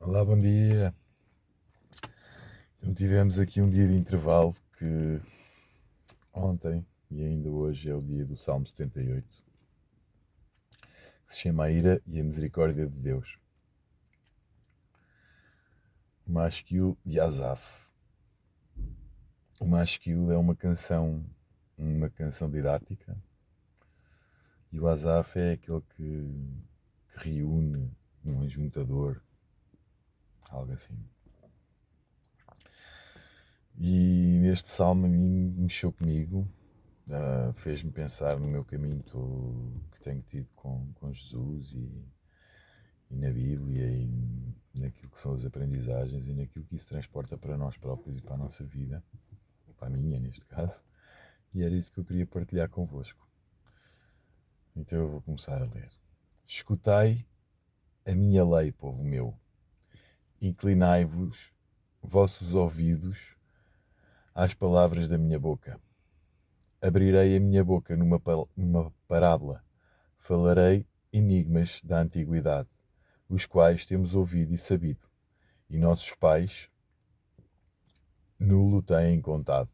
Olá, bom dia. Então tivemos aqui um dia de intervalo que ontem e ainda hoje é o dia do Salmo 78, que se chama A Ira e a Misericórdia de Deus. O Mashkil de Asaf. O Mashkil é uma canção didática, e o Asaf é aquele que reúne um ajuntador, algo assim. E neste salmo a mim mexeu comigo, fez-me pensar no meu caminho que tenho tido com Jesus e na Bíblia e naquilo que são as aprendizagens e naquilo que isso transporta para nós próprios e para a nossa vida, para a minha neste caso, e era isso que eu queria partilhar convosco. Então eu vou começar a ler. Escutai a minha lei, povo meu, inclinai-vos vossos ouvidos às palavras da minha boca. Abrirei a minha boca numa parábola, falarei enigmas da antiguidade, os quais temos ouvido e sabido, e nossos pais nulo têm contado.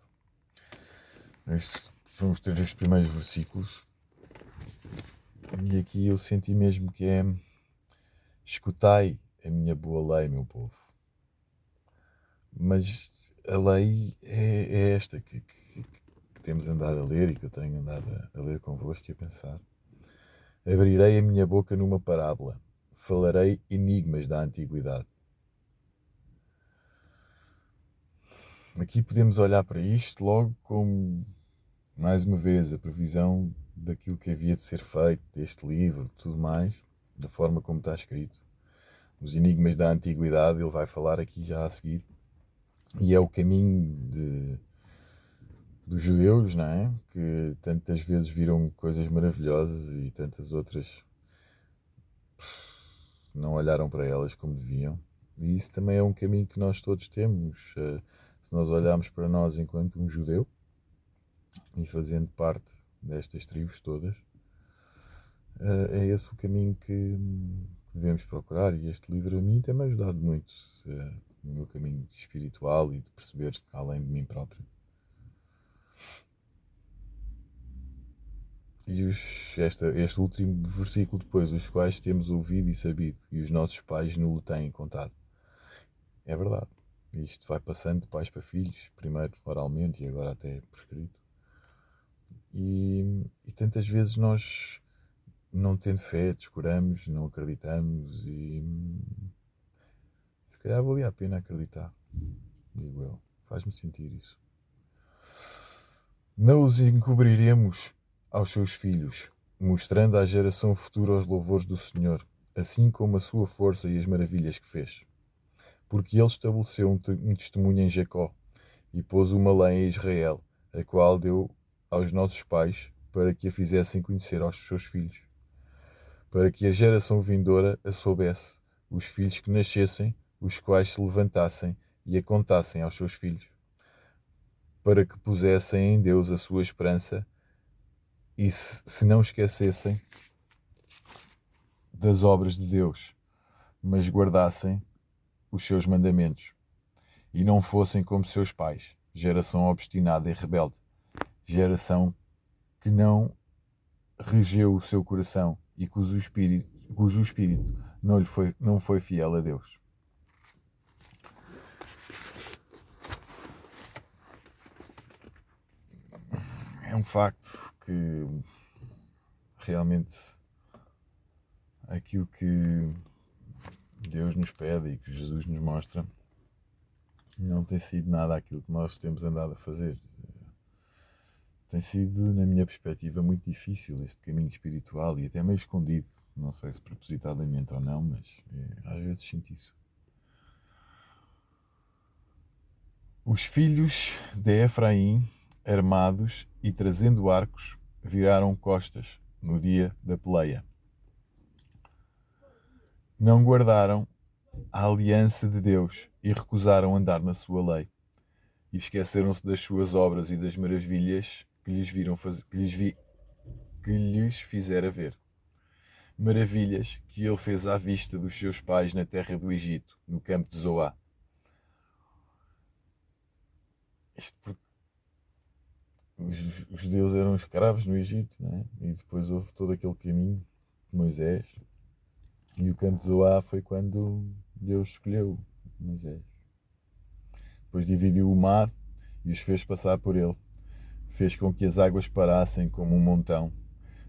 Estes são os três primeiros versículos, e aqui eu senti mesmo que é: escutai a minha boa lei, meu povo. Mas a lei é esta que temos andado a ler e que eu tenho andado a ler convosco e a pensar. Abrirei a minha boca numa parábola, falarei enigmas da antiguidade. Aqui podemos olhar para isto logo como, mais uma vez, a previsão daquilo que havia de ser feito, deste livro, tudo mais, da forma como está escrito. Os enigmas da antiguidade, ele vai falar aqui já a seguir. E é o caminho dos judeus, não é? Que tantas vezes viram coisas maravilhosas e tantas outras não olharam para elas como deviam. E isso também é um caminho que nós todos temos. Se nós olharmos para nós enquanto um judeu e fazendo parte destas tribos todas, é esse o caminho que devemos procurar. E este livro a mim tem-me ajudado muito no meu caminho espiritual e de perceber além de mim próprio. E este último versículo depois, os quais temos ouvido e sabido, e os nossos pais não o têm contado. É verdade. Isto vai passando de pais para filhos, primeiro oralmente e agora até por escrito. E tantas vezes nós, não tendo fé, descuramos, não acreditamos e se calhar valia a pena acreditar, digo eu. Faz-me sentir isso. Não os encobriremos aos seus filhos, mostrando à geração futura os louvores do Senhor, assim como a sua força e as maravilhas que fez. Porque ele estabeleceu um testemunho em Jacó e pôs uma lei em Israel, a qual deu aos nossos pais para que a fizessem conhecer aos seus filhos, para que a geração vindoura a soubesse, os filhos que nascessem, os quais se levantassem e a contassem aos seus filhos, para que pusessem em Deus a sua esperança e se não esquecessem das obras de Deus, mas guardassem os seus mandamentos, e não fossem como seus pais, geração obstinada e rebelde, geração que não regeu o seu coração e cujo espírito não foi fiel a Deus. É um facto que realmente aquilo que Deus nos pede e que Jesus nos mostra não tem sido nada aquilo que nós temos andado a fazer. Tem sido, na minha perspectiva, muito difícil este caminho espiritual e até meio escondido. Não sei se propositadamente ou não, mas às vezes sinto isso. Os filhos de Efraim, armados e trazendo arcos, viraram costas no dia da peleia. Não guardaram a aliança de Deus e recusaram andar na sua lei. E esqueceram-se das suas obras e das maravilhas que lhes fizera ver. maravilhas que ele fez à vista dos seus pais na terra do Egito, no campo de Zoá. Isto porque os judeus eram escravos no Egito, não é? E depois houve todo aquele caminho de Moisés. E o campo de Zoá foi quando Deus escolheu Moisés. Depois dividiu o mar e os fez passar por ele. Fez com que as águas parassem como um montão.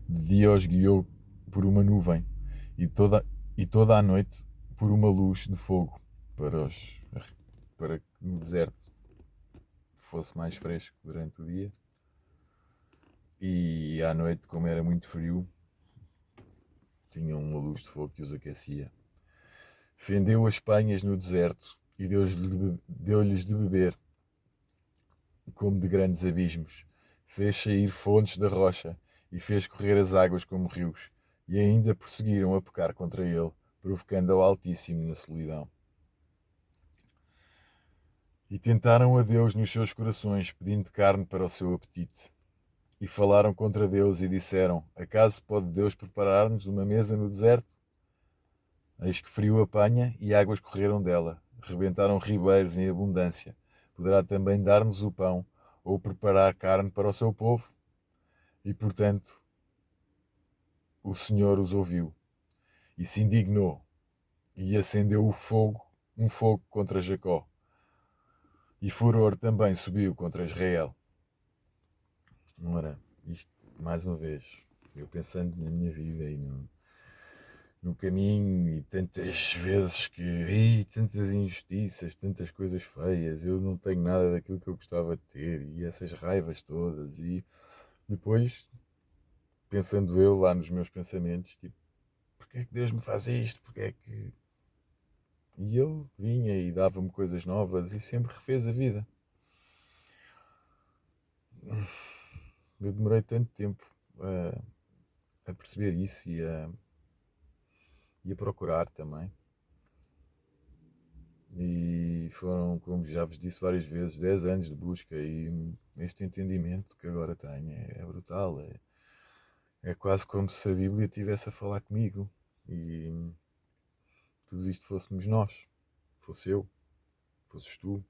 De dia os guiou por uma nuvem e toda a noite por uma luz de fogo para que no deserto fosse mais fresco durante o dia. E à noite, como era muito frio, tinham uma luz de fogo que os aquecia. Fendeu as penhas no deserto e deu-lhes de beber, como de grandes abismos. Fez sair fontes da rocha e fez correr as águas como rios. E ainda prosseguiram a pecar contra ele, provocando ao Altíssimo na solidão. E tentaram a Deus nos seus corações, pedindo carne para o seu apetite. E falaram contra Deus e disseram: acaso pode Deus preparar-nos uma mesa no deserto? Eis que frio apanha e águas correram dela. Rebentaram ribeiros em abundância. Poderá também dar-nos o pão ou preparar carne para o seu povo? E, portanto, o Senhor os ouviu e se indignou e acendeu um fogo contra Jacó. E furor também subiu contra Israel. Ora, isto, mais uma vez, eu pensando na minha vida e no caminho e tantas vezes tantas injustiças, tantas coisas feias, eu não tenho nada daquilo que eu gostava de ter e essas raivas todas e depois, pensando eu lá nos meus pensamentos, tipo, porque é que Deus me faz isto? Porque é que... E ele vinha e dava-me coisas novas e sempre refez a vida. Eu demorei tanto tempo a perceber isso e a procurar também. E foram, como já vos disse várias vezes, 10 anos de busca e este entendimento que agora tenho é brutal. É quase como se a Bíblia estivesse a falar comigo e tudo isto fôssemos nós. Fosse eu, fosses tu.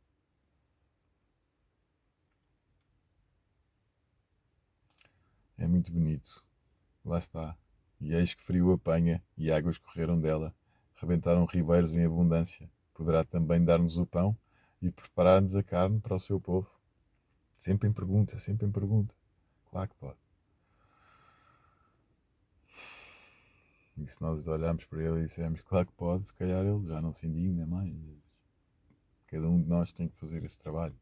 É muito bonito. Lá está. E eis que frio apanha e águas correram dela. Rebentaram ribeiros em abundância. Poderá também dar-nos o pão e preparar-nos a carne para o seu povo. Sempre em pergunta, sempre em pergunta. Claro que pode. E se nós olharmos para ele e dissermos claro que pode, se calhar ele já não se indigna mais. Cada um de nós tem que fazer esse trabalho.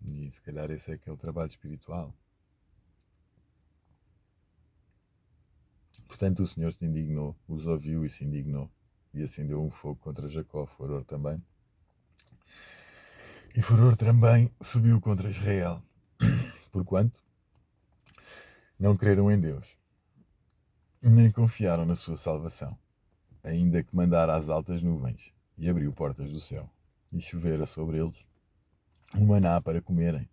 E se calhar esse é que é o trabalho espiritual. Portanto o Senhor se indignou, os ouviu e se indignou. E acendeu um fogo contra Jacó, furor também. E furor também subiu contra Israel. Porquanto não creram em Deus, nem confiaram na sua salvação, ainda que mandara as altas nuvens e abriu portas do céu, e chovera sobre eles um maná para comerem,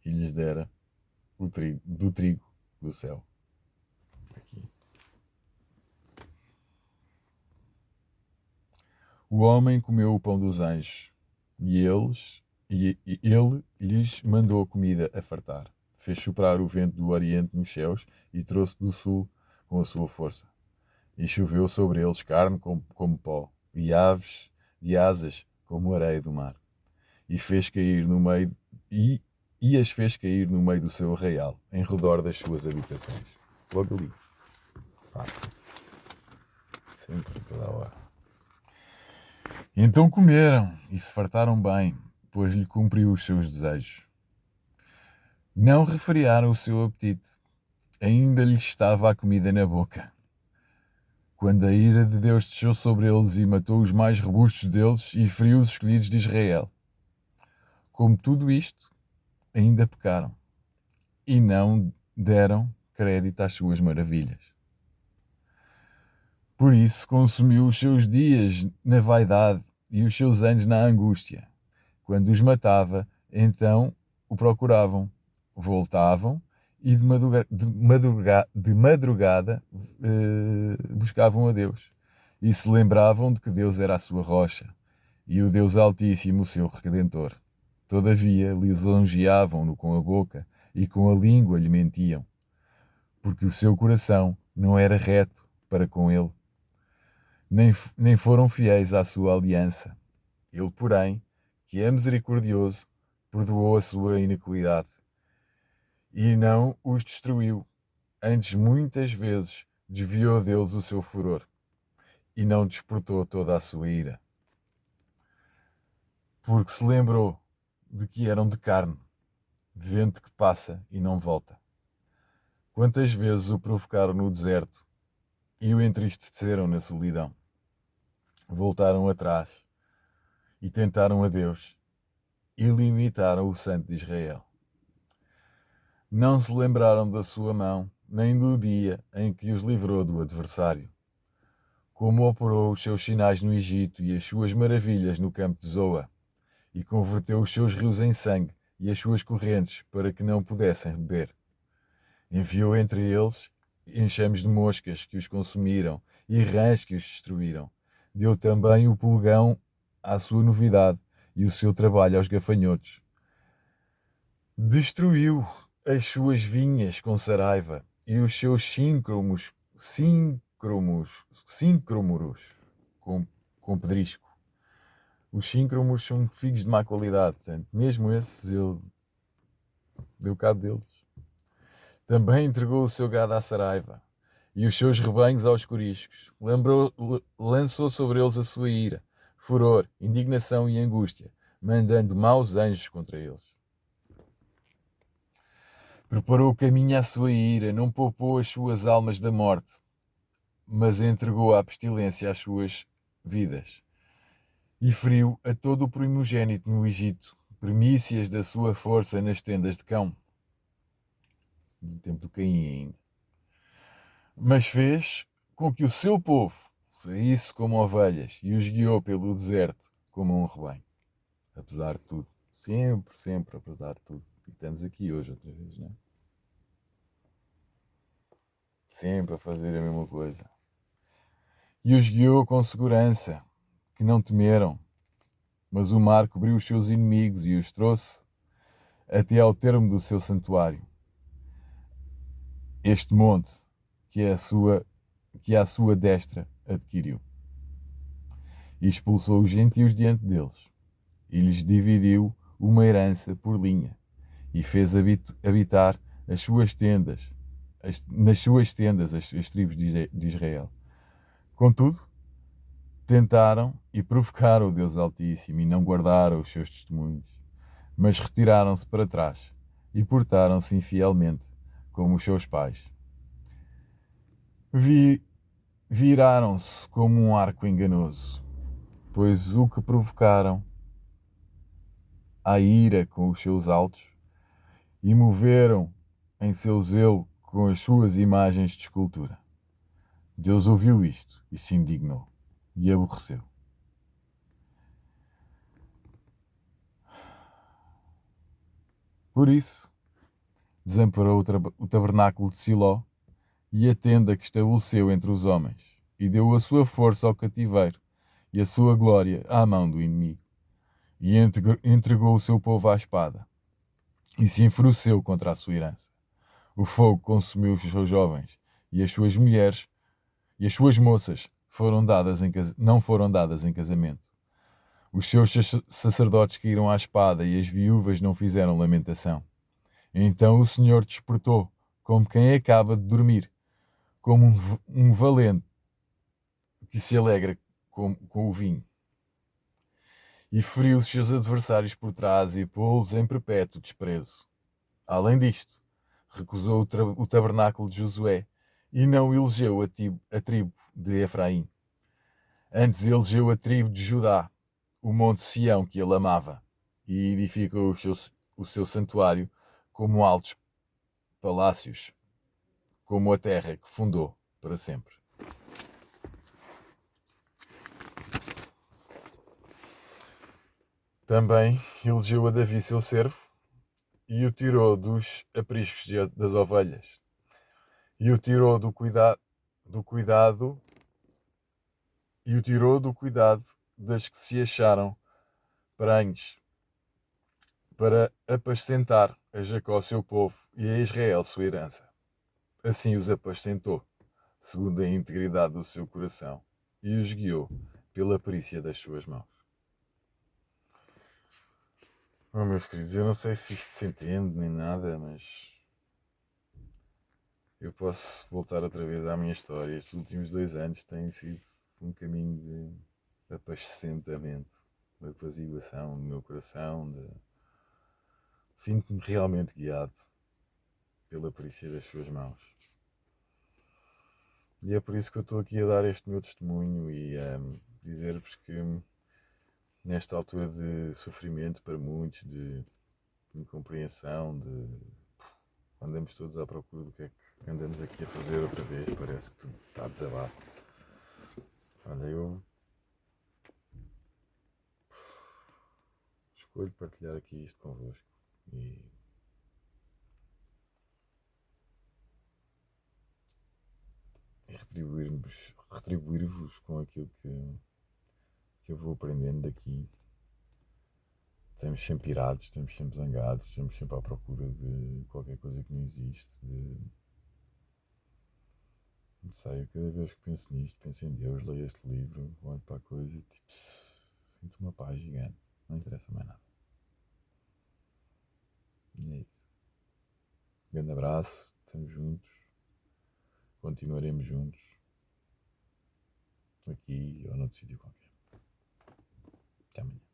e lhes dera do trigo do céu. Aqui. O homem comeu o pão dos anjos, e ele lhes mandou comida a fartar. Fez soprar o vento do oriente nos céus e trouxe do sul com a sua força. E choveu sobre eles carne como pó, e aves de asas como areia do mar. E fez cair no meio e as fez cair no meio do seu arraial, em redor das suas habitações. Logo ali. Fácil. Sempre, toda a hora. Então comeram e se fartaram bem, pois lhe cumpriu os seus desejos. Não refriaram o seu apetite, ainda lhes estava a comida na boca. Quando a ira de Deus desceu sobre eles e matou os mais robustos deles e feriu os escolhidos de Israel. Como tudo isto, ainda pecaram e não deram crédito às suas maravilhas. Por isso consumiu os seus dias na vaidade e os seus anos na angústia. Quando os matava, então o procuravam, voltavam e de madrugada buscavam a Deus e se lembravam de que Deus era a sua rocha e o Deus Altíssimo o seu Redentor. Todavia lisonjeavam-no com a boca e com a língua lhe mentiam, porque o seu coração não era reto para com ele, nem foram fiéis à sua aliança. Ele, porém, que é misericordioso, perdoou a sua iniquidade e não os destruiu. Antes, muitas vezes, desviou deles o seu furor e não despertou toda a sua ira. Porque se lembrou de que eram de carne, vento que passa e não volta. Quantas vezes o provocaram no deserto e o entristeceram na solidão. Voltaram atrás e tentaram a Deus e limitaram o Santo de Israel. Não se lembraram da sua mão, nem do dia em que os livrou do adversário. Como operou os seus sinais no Egito e as suas maravilhas no campo de Zoa, e converteu os seus rios em sangue e as suas correntes para que não pudessem beber. Enviou entre eles enxames de moscas que os consumiram e rãs que os destruíram. Deu também o pulgão à sua novidade e o seu trabalho aos gafanhotos. Destruiu as suas vinhas com saraiva e os seus síncromos com pedrisco. Os síncromos são figos de má qualidade, portanto, mesmo esses ele deu cabo deles. Também entregou o seu gado à saraiva e os seus rebanhos aos coriscos. Lançou sobre eles a sua ira, furor, indignação e angústia, mandando maus anjos contra eles. Preparou o caminho à sua ira, não poupou as suas almas da morte, mas entregou à pestilência as suas vidas. E feriu a todo o primogênito no Egito, primícias da sua força nas tendas de cão. Do tempo do Caim ainda. Mas fez com que o seu povo saísse como ovelhas e os guiou pelo deserto como um rebanho. Apesar de tudo. Sempre, sempre, apesar de tudo. E estamos aqui hoje outra vez, não é? Sempre a fazer a mesma coisa. E os guiou com segurança, que não temeram. Mas o mar cobriu os seus inimigos e os trouxe até ao termo do seu santuário. Este monte que à sua destra adquiriu. E expulsou os gentios diante deles, e lhes dividiu uma herança por linha, e fez habitar nas suas tendas as tribos de Israel. Contudo, tentaram e provocaram o Deus Altíssimo, e não guardaram os seus testemunhos, mas retiraram-se para trás, e portaram-se infielmente, como os seus pais. Viraram-se como um arco enganoso, pois o que provocaram a ira com os seus altos e moveram em seu zelo com as suas imagens de escultura. Deus ouviu isto e se indignou e aborreceu. Por isso, desamparou o tabernáculo de Siló e a tenda que estabeleceu entre os homens, e deu a sua força ao cativeiro e a sua glória à mão do inimigo, e entregou o seu povo à espada, e se enfureceu contra a sua herança. O fogo consumiu os seus jovens, e as suas mulheres e as suas moças não foram dadas em casamento. Os seus sacerdotes caíram à espada, e as viúvas não fizeram lamentação. Então o Senhor despertou, como quem acaba de dormir, como um valente que se alegra com o vinho. E feriu os seus adversários por trás e pô-los em perpétuo desprezo. Além disto, recusou o tabernáculo de Josué e não elegeu a tribo de Efraim. Antes elegeu a tribo de Judá, o monte Sião que ele amava, e edificou o seu santuário como altos palácios, como a terra que fundou para sempre. Também elegeu a Davi seu servo e o tirou dos apriscos das ovelhas, e o tirou do cuidado, e o tirou do cuidado das que se acharam prenhes, para apacentar a Jacó seu povo e a Israel sua herança. Assim os apacentou, segundo a integridade do seu coração, e os guiou pela perícia das suas mãos. Oh, meus queridos, eu não sei se isto se entende nem nada, mas eu posso voltar outra vez à minha história. Estes últimos 2 anos têm sido um caminho de apacentamento, de apaziguação do meu coração. Sinto-me realmente guiado pela perícia das suas mãos. E é por isso que eu estou aqui a dar este meu testemunho e a dizer-vos que nesta altura de sofrimento para muitos, de incompreensão, andamos todos à procura do que é que andamos aqui a fazer outra vez, parece que tudo está a desabar. Olha, eu escolho partilhar aqui isto convosco e retribuir-vos com aquilo que eu vou aprendendo daqui. Estamos sempre irados, estamos sempre zangados, estamos sempre à procura de qualquer coisa que não existe. Não sei, cada vez que penso nisto, penso em Deus, leio este livro, olho para a coisa e tipo, sinto uma paz gigante. Não interessa mais nada. E é isso. Um grande abraço, estamos juntos, continuaremos juntos, aqui ou noutro sítio qualquer. Até amanhã.